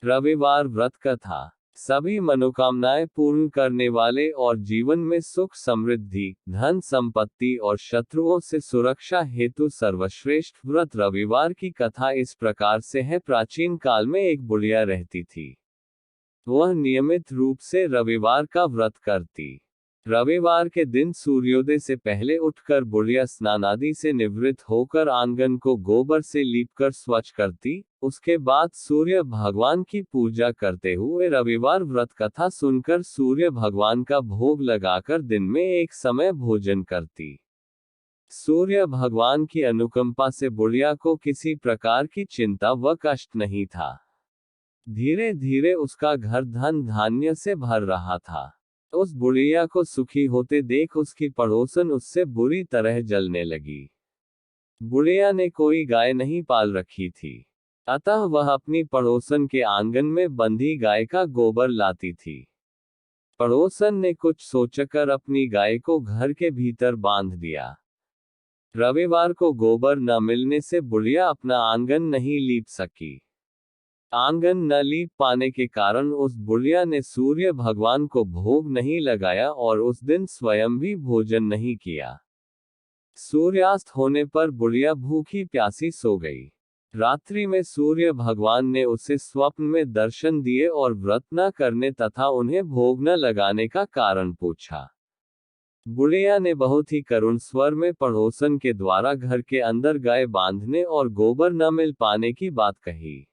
रविवार व्रत कथा। सभी मनोकामनाएं पूर्ण करने वाले और जीवन में सुख समृद्धि, धन संपत्ति और शत्रुओं से सुरक्षा हेतु सर्वश्रेष्ठ व्रत रविवार की कथा इस प्रकार से है। प्राचीन काल में एक बुढ़िया रहती थी। वह नियमित रूप से रविवार का व्रत करती। रविवार के दिन सूर्योदय से पहले उठकर बुढ़िया स्नानादि से निवृत्त होकर आंगन को गोबर से लीपकर स्वच्छ करती। उसके बाद सूर्य भगवान की पूजा करते हुए रविवार व्रत कथा सुनकर सूर्य भगवान का भोग लगाकर दिन में एक समय भोजन करती। सूर्य भगवान की अनुकंपा से बुढ़िया को किसी प्रकार की चिंता व कष्ट नहीं था। धीरे धीरे उसका घर धन धान्य से भर रहा था। उस बुढ़िया को सुखी होते देख उसकी पड़ोसन उससे बुरी तरह जलने लगी। बुढ़िया ने कोई गाय नहीं पाल रखी थी, अतः वह अपनी पड़ोसन के आंगन में बंधी गाय का गोबर लाती थी। पड़ोसन ने कुछ सोचकर अपनी गाय को घर के भीतर बांध दिया। रविवार को गोबर न मिलने से बुढ़िया अपना आंगन नहीं लीप सकी। आंगन न लीप पाने के कारण उस बुढ़िया ने सूर्य भगवान को भोग नहीं लगाया और उस दिन स्वयं भी भोजन नहीं किया। सूर्यास्त होने पर बुढ़िया भूखी प्यासी सो गई। रात्रि में सूर्य भगवान ने उसे स्वप्न में दर्शन दिए और व्रत न करने तथा उन्हें भोग न लगाने का कारण पूछा। बुढ़िया ने बहुत ही करुण स्वर में पड़ोसन के द्वारा घर के अंदर गाय बांधने और गोबर न मिल पाने की बात कही।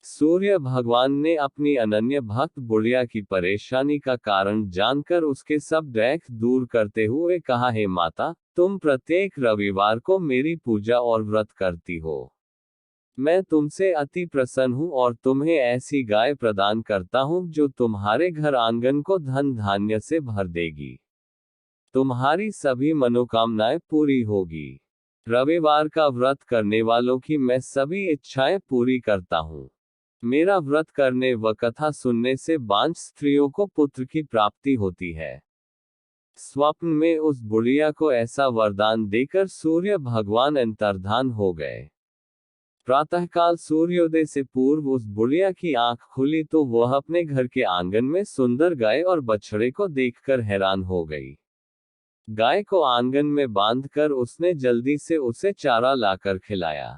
सूर्य भगवान ने अपनी अनन्य भक्त बुढ़िया की परेशानी का कारण जानकर उसके सब दैख दूर करते हुए कहा, हे माता, तुम प्रत्येक रविवार को मेरी पूजा और व्रत करती हो। मैं तुमसे अति प्रसन्न हूँ और तुम्हें ऐसी गाय प्रदान करता हूँ जो तुम्हारे घर आंगन को धन धान्य से भर देगी। तुम्हारी सभी मनोकामनाएं पूरी होगी। रविवार का व्रत करने वालों की मैं सभी इच्छाएं पूरी करता हूँ। मेरा व्रत करने व कथा सुनने से बांझ स्त्रियों को पुत्र की प्राप्ति होती है। स्वप्न में उस बुढ़िया को ऐसा वरदान देकर सूर्य भगवान अंतर्धान हो गए। प्रातःकाल सूर्योदय से पूर्व उस बुढ़िया की आंख खुली तो वह अपने घर के आंगन में सुंदर गाय और बछड़े को देखकर हैरान हो गई। गाय को आंगन में बांधकर उसने जल्दी से उसे चारा लाकर खिलाया।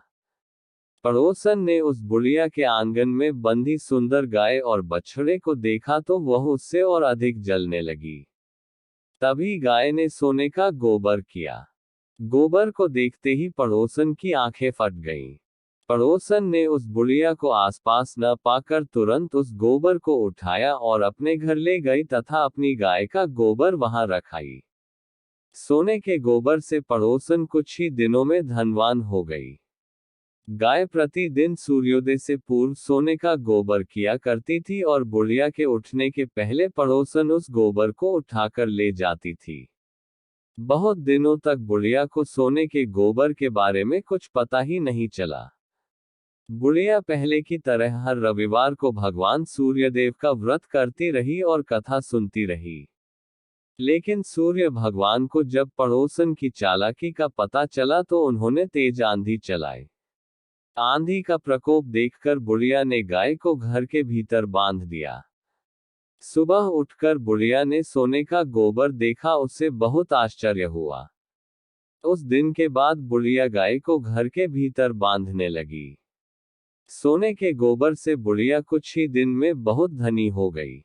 पड़ोसन ने उस बुढ़िया के आंगन में बंधी सुंदर गाय और बछड़े को देखा तो वह उससे और अधिक जलने लगी। तभी गाय ने सोने का गोबर किया। गोबर को देखते ही पड़ोसन की आंखें फट गईं। पड़ोसन ने उस बुढ़िया को आसपास न पाकर तुरंत उस गोबर को उठाया और अपने घर ले गई तथा अपनी गाय का गोबर वहां रखाई। सोने के गोबर से पड़ोसन कुछ ही दिनों में धनवान हो गई। गाय प्रतिदिन सूर्योदय से पूर्व सोने का गोबर किया करती थी और बुढ़िया के उठने के पहले पड़ोसन उस गोबर को उठाकर ले जाती थी। बहुत दिनों तक बुढ़िया को सोने के गोबर के बारे में कुछ पता ही नहीं चला। बुढ़िया पहले की तरह हर रविवार को भगवान सूर्यदेव का व्रत करती रही और कथा सुनती रही। लेकिन सूर्य भगवान को जब पड़ोसन की चालाकी का पता चला तो उन्होंने तेज आंधी चलाई। आंधी का प्रकोप देखकर बुढ़िया ने गाय को घर के भीतर बांध दिया। सुबह उठकर बुढ़िया ने सोने का गोबर देखा, उससे बहुत आश्चर्य हुआ। उस दिन के बाद बुढ़िया गाय को घर के भीतर बांधने लगी। सोने के गोबर से बुढ़िया कुछ ही दिन में बहुत धनी हो गई।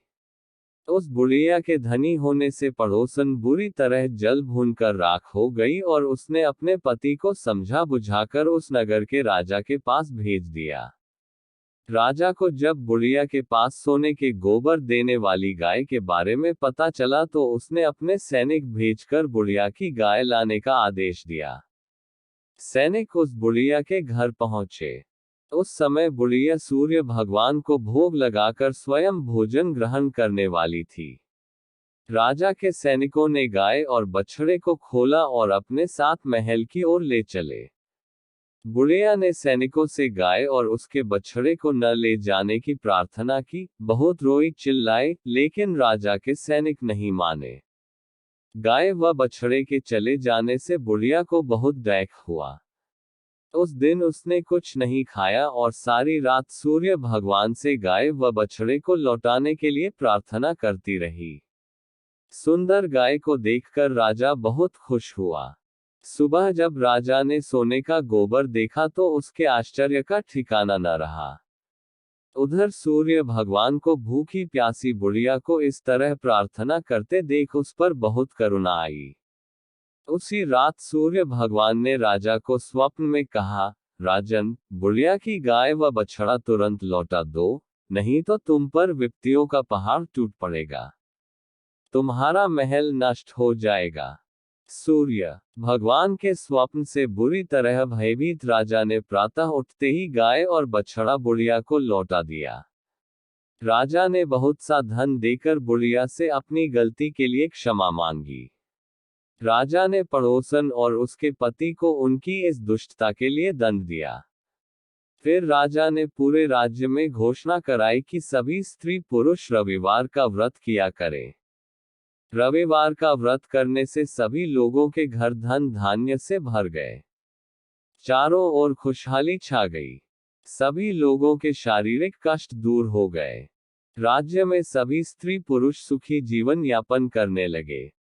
उस बुढ़िया के धनी होने से पड़ोसन बुरी तरह जल भूनकर राख हो गई और उसने अपने पति को समझा बुझाकर उस नगर के राजा के पास भेज दिया। राजा को जब बुढ़िया के पास सोने के गोबर देने वाली गाय के बारे में पता चला तो उसने अपने सैनिक भेजकर बुढ़िया की गाय लाने का आदेश दिया। सैनिक उस बुढ़िया के घर पहुंचे। उस समय बुढ़िया सूर्य भगवान को भोग लगाकर स्वयं भोजन ग्रहण करने वाली थी। राजा के सैनिकों ने गाय और बछड़े को खोला और अपने साथ महल की ओर ले चले। बुढ़िया ने सैनिकों से गाय और उसके बछड़े को न ले जाने की प्रार्थना की, बहुत रोई चिल्लाई, लेकिन राजा के सैनिक नहीं माने। गाय व बछड़े के चले जाने से बुढ़िया को बहुत दैख हुआ। उस दिन उसने कुछ नहीं खाया और सारी रात सूर्य भगवान से गाय व बछड़े को लौटाने के लिए प्रार्थना करती रही। सुंदर गाय को देखकर राजा बहुत खुश हुआ। सुबह जब राजा ने सोने का गोबर देखा तो उसके आश्चर्य का ठिकाना न रहा। उधर सूर्य भगवान को भूखी प्यासी बुढ़िया को इस तरह प्रार्थना करते देख उस पर बहुत करुणा आई। उसी रात सूर्य भगवान ने राजा को स्वप्न में कहा, राजन, बुढ़िया की गाय व बछड़ा तुरंत लौटा दो, नहीं तो तुम पर विपत्तियों का पहाड़ टूट पड़ेगा, तुम्हारा महल नष्ट हो जाएगा। सूर्य भगवान के स्वप्न से बुरी तरह भयभीत राजा ने प्रातः उठते ही गाय और बछड़ा बुढ़िया को लौटा दिया। राजा ने बहुत सा धन देकर बुढ़िया से अपनी गलती के लिए क्षमा मांगी। राजा ने पड़ोसन और उसके पति को उनकी इस दुष्टता के लिए दंड दिया। फिर राजा ने पूरे राज्य में घोषणा कराई कि सभी स्त्री पुरुष रविवार का व्रत किया करें। रविवार का व्रत करने से सभी लोगों के घर धन धान्य से भर गए। चारों ओर खुशहाली छा गई। सभी लोगों के शारीरिक कष्ट दूर हो गए। राज्य में सभी स्त्री पुरुष सुखी जीवन यापन करने लगे।